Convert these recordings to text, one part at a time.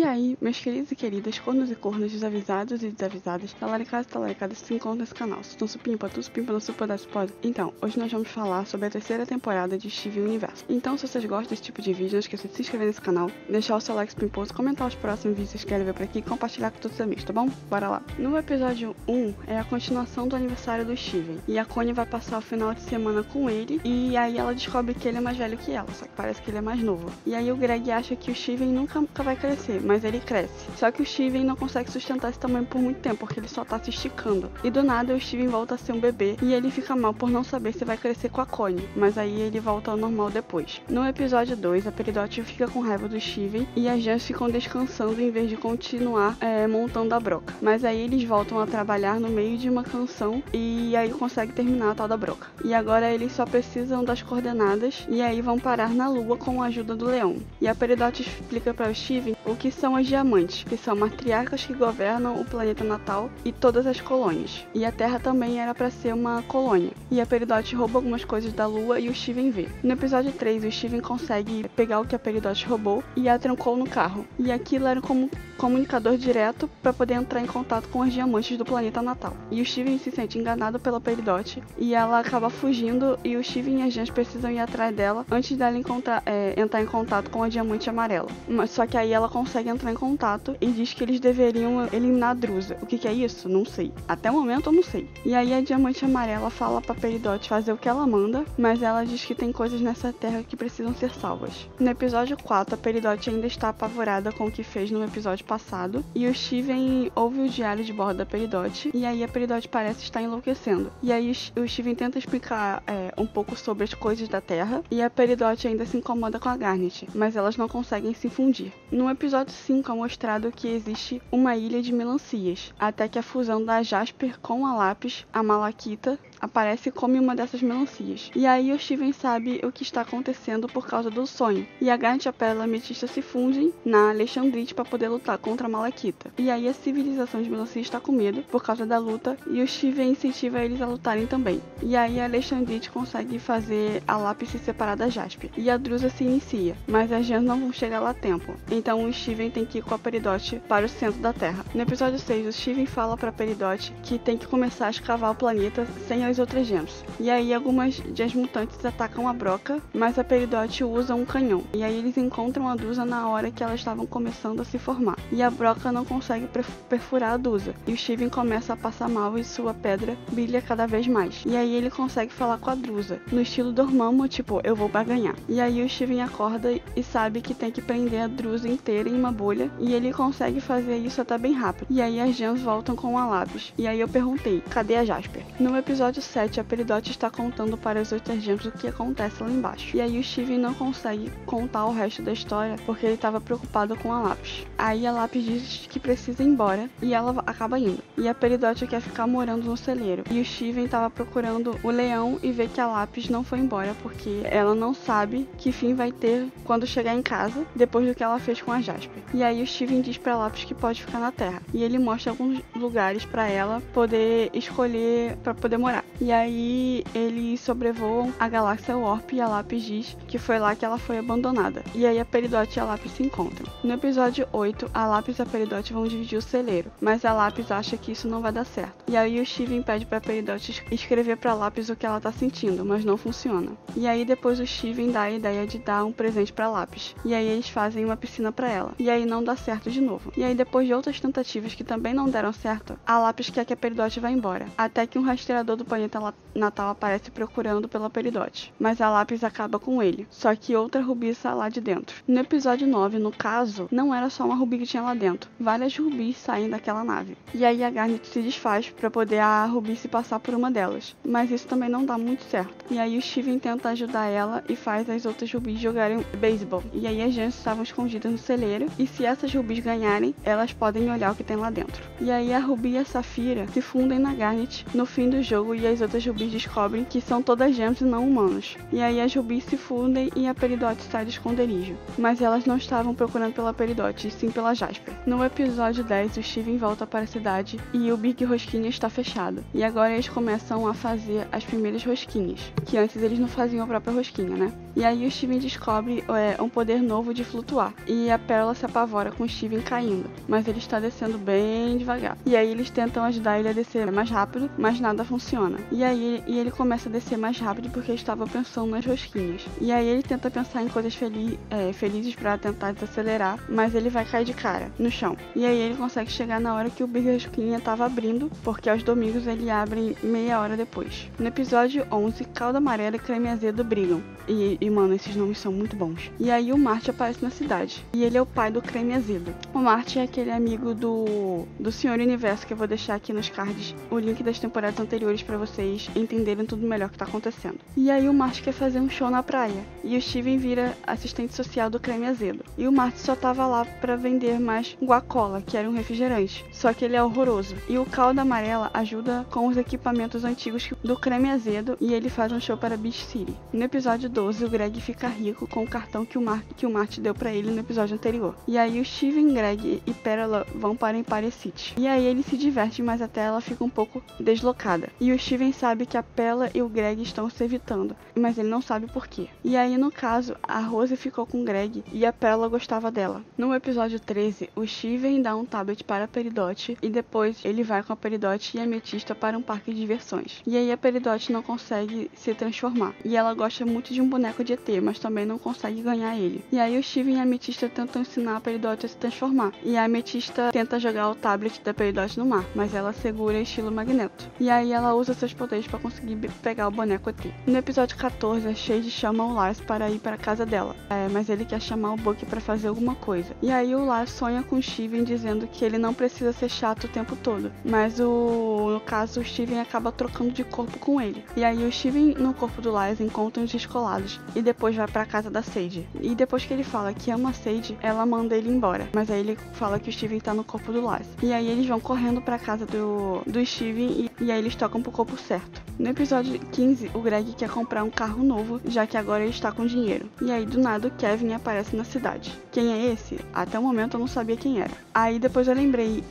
aí, meus queridos e queridas, cornos e cornas, desavisados e desavisadas, talaricados e talaricadas se encontram nesse canal. Se tu supimpa, não supa da pode. Então, hoje nós vamos falar sobre a terceira temporada de Steven Universo. Então, se vocês gostam desse tipo de vídeo, não esqueça de se inscrever nesse canal, deixar o seu like pimposo, comentar os próximos vídeos que vocês querem ver por aqui e compartilhar com todos os amigos, tá bom? Bora lá. No episódio 1 é a continuação do aniversário do Steven, e a Connie vai passar o final de semana com ele, e aí ela descobre que ele é mais velho que ela, só que parece que ele é mais novo. E aí o Greg acha que o Steven nunca vai crescer, mas ele cresce. Só que o Steven não consegue sustentar esse tamanho por muito tempo, porque ele só tá se esticando. E do nada o Steven volta a ser um bebê e ele fica mal por não saber se vai crescer com a Connie, mas aí ele volta ao normal depois. No episódio 2, a Peridot fica com raiva do Steven e as Jans ficam descansando em vez de continuar montando a broca. Mas aí eles voltam a trabalhar no meio de uma canção e aí conseguem terminar a tal da broca. E agora eles só precisam das coordenadas e aí vão parar na Lua com a ajuda do Leão. E a Peridot explica para o Steven o que são as diamantes, que são matriarcas que governam o planeta natal e todas as colônias. E a Terra também era para ser uma colônia. E a Peridot rouba algumas coisas da Lua e o Steven vê. No episódio 3, o Steven consegue pegar o que a Peridot roubou e a trancou no carro. E aquilo era como comunicador direto para poder entrar em contato com as diamantes do planeta natal. E o Steven se sente enganado pela Peridot e ela acaba fugindo e o Steven e as Jans precisam ir atrás dela antes dela entrar em contato com a diamante amarela. Mas só que aí ela consegue entrar em contato e diz que eles deveriam eliminar a Drusa. O que é isso? Não sei. Até o momento eu não sei. E aí a diamante amarela fala pra Peridot fazer o que ela manda, mas ela diz que tem coisas nessa terra que precisam ser salvas. No episódio 4, a Peridot ainda está apavorada com o que fez no episódio passado e o Steven ouve o diário de bordo da Peridot e aí a Peridot parece estar enlouquecendo. E aí o Steven tenta explicar um pouco sobre as coisas da terra e a Peridot ainda se incomoda com a Garnet, mas elas não conseguem se fundir. No episódio 5 é mostrado que existe uma ilha de melancias, até que a fusão da Jasper com a Lápis, a Malaquita, aparece e come uma dessas melancias. E aí o Steven sabe o que está acontecendo por causa do sonho. E a Garnet e a Pérola Ametista se fundem na Alexandrite para poder lutar contra a Malaquita. E aí a civilização de melancias está com medo por causa da luta e o Steven incentiva eles a lutarem também. E aí a Alexandrite consegue fazer a Lápis se separar da Jasper. E a Drusa se inicia, mas as Jans não vão chegar lá a tempo. Então o Steven tem que ir com a Peridot para o centro da Terra. No episódio 6, o Steven fala para a Peridot que tem que começar a escavar o planeta sem as outras Jans. E aí algumas Jans mutantes atacam a broca, mas a Peridot usa um canhão. E aí eles encontram a Drusa na hora que elas estavam começando a se formar. E a broca não consegue perfurar a Drusa. E o Steven começa a passar mal e sua pedra brilha cada vez mais. E aí ele consegue falar com a Drusa, no estilo Dormammu, tipo, eu vou barganhar. E aí o Steven acorda e sabe que tem que prender a Drusa inteira em uma bolha. E ele consegue fazer isso até bem rápido. E aí as Jans voltam com a Lápis. E aí eu perguntei, cadê a Jasper? No episódio 7, a Peridot está contando para as outras Jans o que acontece lá embaixo. E aí o Steven não consegue contar o resto da história porque ele estava preocupado com a Lápis. Aí a Lápis diz que precisa ir embora e ela acaba indo. E a Peridot quer ficar morando no celeiro. E o Steven estava procurando o Leão e vê que a Lápis não foi embora porque ela não sabe que fim vai ter quando chegar em casa depois do que ela fez com a Jasper. E aí o Steven diz pra Lápis que pode ficar na Terra. E ele mostra alguns lugares pra ela poder escolher pra poder morar. E aí eles sobrevoam a galáxia Warp e a Lápis diz que foi lá que ela foi abandonada. E aí a Peridot e a Lápis se encontram. No episódio 8, a Lápis e a Peridot vão dividir o celeiro, mas a Lápis acha que isso não vai dar certo. E aí o Steven pede pra Peridot escrever pra Lápis o que ela tá sentindo, mas não funciona. E aí depois o Steven dá a ideia de dar um presente pra Lápis. E aí eles fazem uma piscina pra ela. E aí não dá certo de novo. E aí depois de outras tentativas que também não deram certo, a Lápis quer que a Peridot vá embora. Até que um rastreador do planeta natal aparece procurando pela Peridot. Mas a Lápis acaba com ele. Só que outra Rubi sai lá de dentro. No episódio 9, no caso, não era só uma Rubi que tinha lá dentro. Várias Rubis saem daquela nave. E aí a Garnet se desfaz pra poder a Rubi se passar por uma delas. Mas isso também não dá muito certo. E aí o Steven tenta ajudar ela e faz as outras Rubis jogarem beisebol. E aí as Jans estavam escondidas no celeiro. E se essas Rubis ganharem, elas podem olhar o que tem lá dentro. E aí a Rubi e a Safira se fundem na Garnet no fim do jogo e as outras Rubis descobrem que são todas Gems e não humanos. E aí as Rubis se fundem e a Peridot sai do esconderijo. Mas elas não estavam procurando pela Peridot, e sim pela Jasper. No episódio 10, o Steven volta para a cidade e o Big Rosquinha está fechado. E agora eles começam a fazer as primeiras rosquinhas, que antes eles não faziam a própria rosquinha, né? E aí o Steven descobre um poder novo de flutuar. E a Pérola se apavora com o Steven caindo, mas ele está descendo bem devagar. E aí eles tentam ajudar ele a descer mais rápido, mas nada funciona. E aí ele começa a descer mais rápido porque ele estava pensando nas rosquinhas. E aí ele tenta pensar em coisas felizes para tentar desacelerar, mas ele vai cair de cara no chão. E aí ele consegue chegar na hora que o Big Rosquinha estava abrindo, porque aos domingos ele abre meia hora depois. No episódio 11, Calda Amarela e Creme Azedo brigam. E mano, esses nomes são muito bons. E aí o Marty aparece na cidade. E ele é o pai do Creme Azedo. O Marty é aquele amigo do Senhor Universo, que eu vou deixar aqui nos cards o link das temporadas anteriores para vocês entenderem tudo melhor que tá acontecendo. E aí o Marty quer fazer um show na praia. E o Steven vira assistente social do Creme Azedo. E o Marty só tava lá para vender mais guacola, que era um refrigerante. Só que ele é horroroso. E o Calda Amarela ajuda com os equipamentos antigos do Creme Azedo e ele faz um show para Beach City. No episódio 12, o Greg fica rico com o cartão que o Marty deu para ele no episódio anterior. E aí o Steven, Greg e Pérola vão para Empire City. E aí ele se diverte, mas até ela fica um pouco deslocada. E o Steven sabe que a Pérola e o Greg estão se evitando, mas ele não sabe por quê. E aí, no caso, a Rose ficou com o Greg e a Pérola gostava dela. No episódio 13, o Steven dá um tablet para a Peridot e depois ele vai com a Peridot e a Ametista para um parque de diversões. E aí a Peridot não consegue se transformar. E ela gosta muito de um boneco de ET, mas também não consegue ganhar ele. E aí o Steven e a Ametista tentam ensinar a Peridot a se transformar. E a Ametista tenta jogar o tablet da Peridot no mar, mas ela segura estilo Magneto. E aí ela usa seus poderes para conseguir pegar o boneco ET. No episódio 14, a Shade chama o Lars para ir para a casa dela. Mas ele quer chamar o Bucky para fazer alguma coisa. E aí o Lars sonha com o Steven dizendo que ele não precisa ser chato o tempo todo. Mas no caso, o Steven acaba trocando de corpo com ele. E aí o Steven no corpo do Lars encontra os descolados e depois vai para a casa da Sage. E depois que ele fala que ama a Sage, ela manda ele embora. Mas aí ele fala que o Steven tá no corpo do Lars. E aí eles vão correndo para a casa do Steven e aí eles tocam pro corpo certo. No episódio 15, o Greg quer comprar um carro novo, já que agora ele está com dinheiro. E aí do nada o Kevin aparece na cidade. Quem é esse? Até o momento eu não sabia quem era. Aí depois eu lembrei,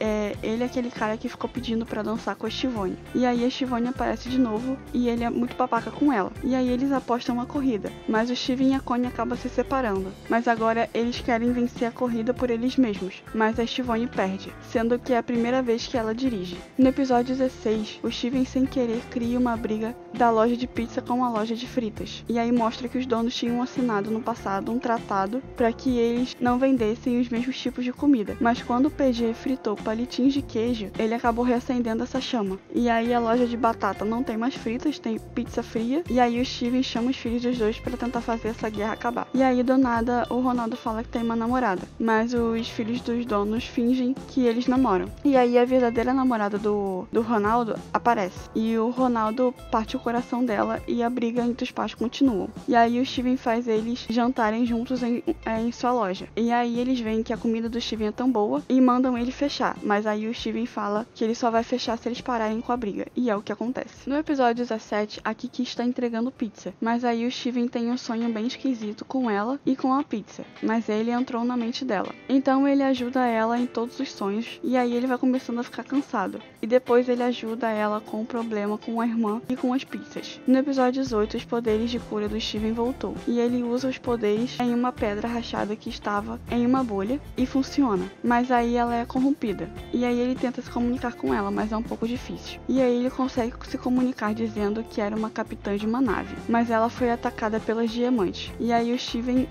ele é aquele cara que ficou pedindo pra dançar com a Estivone. E aí a Estivone aparece de novo e ele é muito babaca com ela. E aí eles apostam uma corrida, mas o Steven e a Connie acabam se separando. Mas agora eles querem vencer a corrida por eles mesmos, mas a Estivone perde, sendo que é a primeira vez que ela dirige. No episódio 16, o Steven sem querer cria uma briga da loja de pizza com a loja de fritas. E aí mostra que os donos tinham assinado no passado um tratado para que eles não vendessem os mesmos tipos de comida. Mas quando o PG fritou palitinhos de queijo, ele acabou reacendendo essa chama. E aí a loja de batata não tem mais fritas, tem pizza fria. E aí o Steven chama os filhos dos dois para tentar fazer essa guerra acabar. E aí do nada o Ronaldo fala que tem uma namorada, mas os filhos dos donos fingem que eles namoram. E aí a verdadeira namorada do Ronaldo aparece. E o Ronaldo parte o coração dela e a briga entre os pais continua. E aí o Steven faz eles jantarem juntos em sua loja. E aí eles veem que a comida do Steven é tão boa e mandam ele fechar. Mas aí o Steven fala que ele só vai fechar se eles pararem com a briga. E é o que acontece. No episódio 17, a Kiki está entregando pizza. Mas aí o Steven tem um sonho bem esquisito com ela e com a pizza. Mas ele entrou na mente dela. Então ele ajuda ela em todos os sonhos. E aí ele vai começando a ficar cansado. E depois ele ajuda ela com o problema com a irmã e com as pizzas. No episódio 18, os poderes de cura do Steven voltou. E ele usa os poderes em uma pedra rachada que estava em uma bolha e funciona. Mas aí ela é corrompida. E aí ele tenta se comunicar com ela, mas é um pouco difícil. E aí ele consegue se comunicar dizendo que era uma capitã de uma nave. Mas ela foi atacada pelas diamantes. E aí o Steven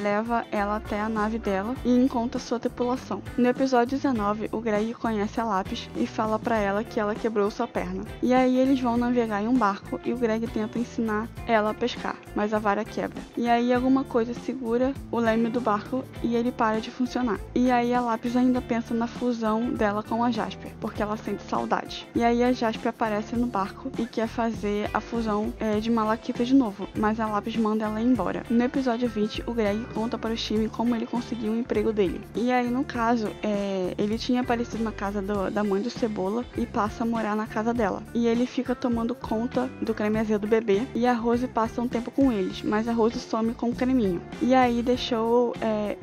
leva ela até a nave dela e encontra sua tripulação. No episódio 19, o Greg conhece a Lápis e fala pra ela que ela quebrou sua perna. E aí eles vão navegar em um barco e o Greg tenta ensinar ela a pescar, mas a vara quebra. E aí alguma coisa segura o leme do barco e ele para de funcionar. E aí a Lápis ainda pensa na fusão dela com a Jasper, porque ela sente saudade. E aí a Jasper aparece no barco e quer fazer a fusão de Malaquita de novo, mas a Lápis manda ela ir embora. No episódio 20, o Greg conta para o Steven como ele conseguiu o emprego dele. E aí no caso, ele tinha aparecido na casa da mãe do Cebola e passa a morar na casa dela. E ele fica tomando conta do creme azedo do bebê e a Rose passa um tempo com eles, mas a Rose some com o creminho. E aí deixou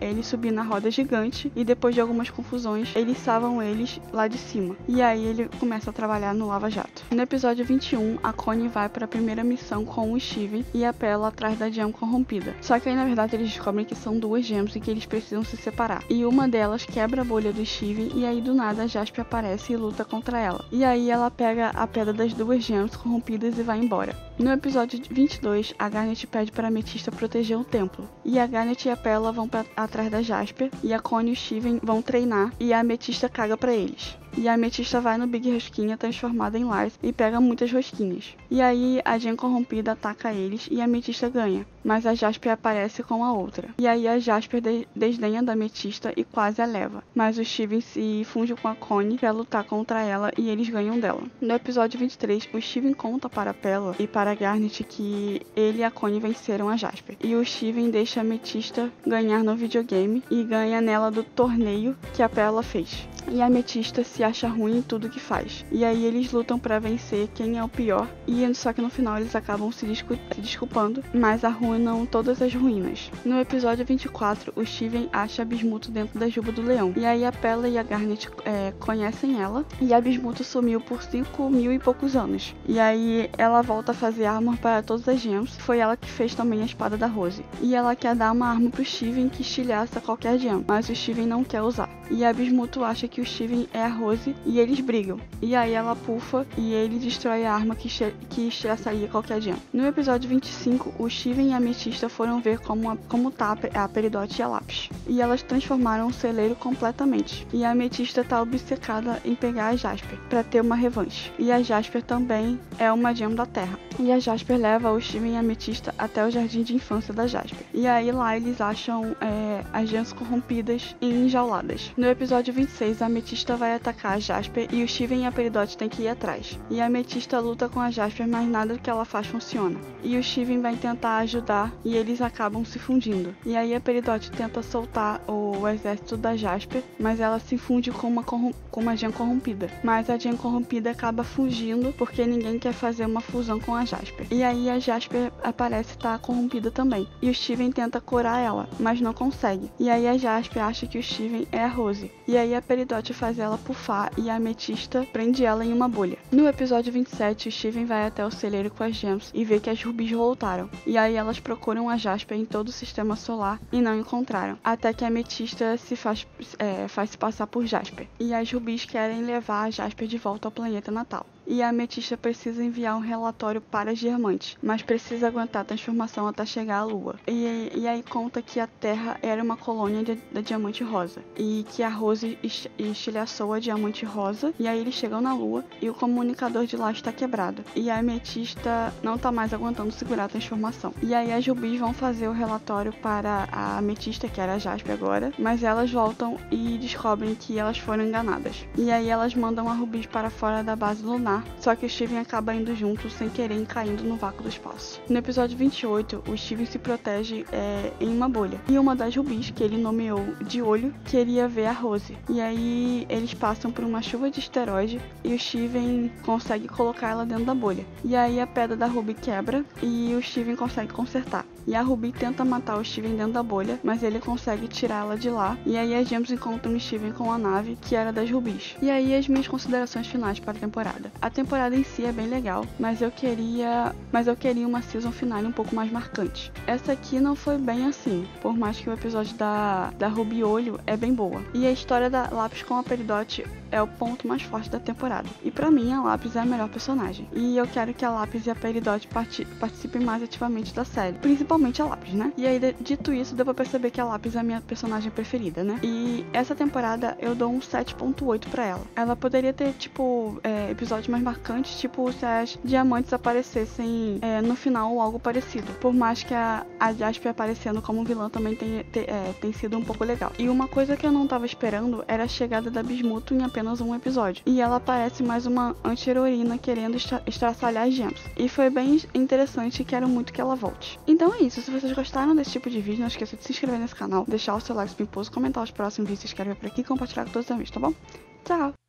ele subir na roda gigante e depois de algumas confusões, eles salvam eles lá de cima. E aí ele começa a trabalhar no Lava Jato. No episódio 21, a Connie vai para a primeira missão com o Steven e a Pela atrás da Gem corrompida. Só que aí na verdade eles descobrem que são duas gems e que eles precisam se separar. E uma delas quebra a bolha do Steven e aí do nada a Jasper aparece e luta contra ela. E aí ela pega a pedra das duas gems corrompidas e vai embora. No episódio 22, a Garnet pede para a Ametista proteger o templo. E a Garnet e a Pela vão atrás da Jasper e a Connie e o Steven vão treinar e a Ametista caga pra eles. E a Ametista vai no Big Rosquinha transformada em Lars e pega muitas rosquinhas. E aí a Gem corrompida ataca eles e a Ametista ganha, mas a Jasper aparece com a outra. E aí a Jasper desdenha da Ametista e quase a leva, mas o Steven se funde com a Connie pra lutar contra ela e eles ganham dela. No episódio 23, o Steven conta para a Pela e para a Garnet que ele e a Connie venceram a Jasper. E o Steven deixa a Ametista ganhar no videogame e ganha nela do torneio que a Pela fez. E a Ametista se acha ruim em tudo que faz. E aí eles lutam pra vencer quem é o pior. E só que no final eles acabam se desculpando, mas arruinam todas as ruínas. No episódio 24, o Steven acha Bismuto dentro da juba do leão. E aí a Pela e a Garnet conhecem ela. E a Bismuto sumiu por 5.000 e poucos anos. E aí ela volta a fazer arma para todas as gems. Foi ela que fez também a espada da Rose. E ela quer dar uma arma pro Steven que estilhaça qualquer gem, mas o Steven não quer usar. E a Bismuto acha que o Steven é a Rose e eles brigam. E aí ela pufa e ele destrói a arma que estilhaçaria qualquer gem. No episódio 25, o Steven e a Ametista foram ver como tá a Peridot e a Lápis. E elas transformaram o celeiro completamente. E a Ametista tá obcecada em pegar a Jasper pra ter uma revanche. E a Jasper também é uma gem da Terra. E a Jasper leva o Steven e a Ametista até o jardim de infância da Jasper. E aí lá eles acham as gems corrompidas e enjauladas. No episódio 26, a Ametista vai atacar a Jasper e o Steven e a Peridot têm que ir atrás. E a Ametista luta com a Jasper, mas nada do que ela faz funciona. E o Steven vai tentar ajudar e eles acabam se fundindo. E aí a Peridot tenta soltar o exército da Jasper, mas ela se funde com uma gem corrompida. Mas a gem corrompida acaba fugindo porque ninguém quer fazer uma fusão com a Jasper. E aí a Jasper aparece estar corrompida também. E o Steven tenta curar ela, mas não consegue. E aí a Jasper acha que o Steven é a Rose. E aí a Peridot faz ela pufar e a Ametista prende ela em uma bolha. No episódio 27, o Steven vai até o celeiro com as gems e vê que as rubis voltaram. E aí elas procuram a Jasper em todo o sistema solar e não encontraram. Até que a Ametista se faz se passar por Jasper. E as rubis querem levar a Jasper de volta ao planeta natal. E a Ametista precisa enviar um relatório para as diamantes, mas precisa aguentar a transformação até chegar à Lua. E aí conta que a Terra era uma colônia da Diamante Rosa, e que a Rose estilhaçou a Diamante Rosa, e aí eles chegam na Lua, e o comunicador de lá está quebrado. E a Ametista não está mais aguentando segurar a transformação. E aí as rubis vão fazer o relatório para a Ametista, que era a Jasper agora, mas elas voltam e descobrem que elas foram enganadas. E aí elas mandam a rubis para fora da base lunar, só que o Steven acaba indo junto sem querer e caindo no vácuo do espaço. No episódio 28, o Steven se protege em uma bolha. E uma das rubis, que ele nomeou de olho, queria ver a Rose. E aí eles passam por uma chuva de esteroide e o Steven consegue colocar ela dentro da bolha. E aí a pedra da Ruby quebra e o Steven consegue consertar. E a Ruby tenta matar o Steven dentro da bolha, mas ele consegue tirá-la de lá. E aí as gems encontram o Steven com a nave, que era das rubis. E aí as minhas considerações finais para a temporada. A temporada em si é bem legal, mas eu queria uma season finale um pouco mais marcante. Essa aqui não foi bem assim, por mais que o episódio da Ruby Olho é bem boa. E a história da Lápis com a Peridot é o ponto mais forte da temporada. E pra mim, a Lápis é a melhor personagem. E eu quero que a Lápis e a Peridot participem mais ativamente da série. Principalmente a Lápis, né? E aí, dito isso, deu pra perceber que a Lápis é a minha personagem preferida, né? E essa temporada eu dou um 7.8 pra ela. Ela poderia ter, episódios mais marcantes, tipo se as diamantes aparecessem no final ou algo parecido. Por mais que a Jasper aparecendo como vilã também tem sido um pouco legal. E uma coisa que eu não tava esperando era a chegada da Bismuto em apenas apenas um episódio. E ela parece mais uma anti-heroína querendo estraçalhar as gems. E foi bem interessante e quero muito que ela volte. Então é isso, se vocês gostaram desse tipo de vídeo, não esqueça de se inscrever nesse canal, deixar o seu like pimposo, comentar os próximos vídeos que vocês querem ver por aqui e compartilhar com todos os amigos, tá bom? Tchau!